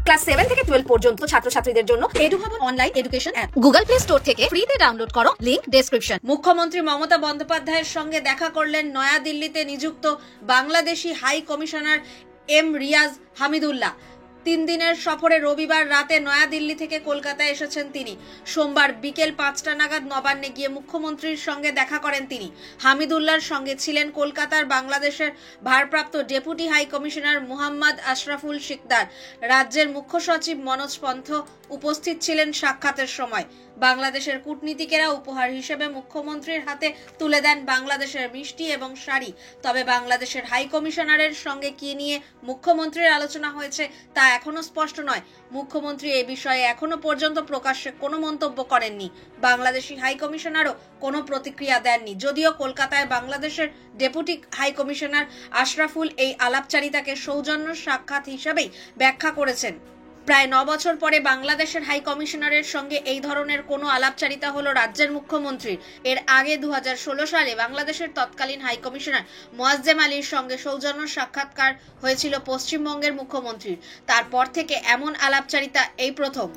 Class 7 থেকে 12 পর্যন্ত ছাত্রছাত্রীদের জন্য Edubhavan online education app Google play store থেকে ফ্রিতে ডাউনলোড করো, লিংক ডেসক্রিপশন। মুখ্যমন্ত্রী মমতা বন্দ্যোপাধ্যায়ের সঙ্গে দেখা করলেন নয়াদিল্লিতে নিযুক্ত বাংলাদেশি হাই কমিশনার এম রিয়াজ হামিদুল্লাহ। 3 দিনের সফরে রবিবার রাতে নয়াদিল্লি থেকে কলকাতায় এসেছেন তিনি। সোমবার বিকেল 5টা নাগাদ নবান্নে গিয়ে মুখ্যমন্ত্রীর সঙ্গে দেখা করেন তিনি। হামিদুল্লাহর সঙ্গে ছিলেন কলকাতার বাংলাদেশের ভারপ্রাপ্ত Deputy High Commissioner Muhammad Ashraful Sikdar. রাজ্যের মুখ্য সচিব মনোজ পন্থ উপস্থিত ছিলেন সাক্ষাতের সময়। বাংলাদেশের কূটনীতিকেরা উপহার হিসেবে মুখ্যমন্ত্রীর হাতে তুলে দেন বাংলাদেশের মিষ্টি এবং শাড়ি। তবে বাংলাদেশের হাই কমিশনারের সঙ্গে কি নিয়ে মুখ্যমন্ত্রীর আলোচনা হয়েছে তা এখনো স্পষ্ট নয়। মুখ্যমন্ত্রী এই বিষয়ে এখনো পর্যন্ত প্রকাশ্যে কোনো মন্তব্য করেননি। বাংলাদেশি হাই কমিশনারও কোনো প্রতিক্রিয়া দেননি। যদিও কলকাতায় বাংলাদেশের ডেপুটি হাই কমিশনার আশরাফুল এই আলাপচারিতাকে সৌজন্য সাক্ষাৎ হিসেবেই ব্যাখ্যা করেছেন। প্রায় 9 বছর পরে বাংলাদেশের হাই কমিশনারের সঙ্গে এই ধরনের কোনো আলাপচারিতা হলো রাজ্যের মুখ্যমন্ত্রীর। এর আগে 2016 সালে বাংলাদেশের তৎকালীন হাই কমিশনার মোয়াজ্জেম আলীর সঙ্গে সৌজন্য সাক্ষাৎকার হয়েছিল পশ্চিমবঙ্গের মুখ্যমন্ত্রীর। তারপর থেকে এমন আলাপচারিতা এই প্রথম।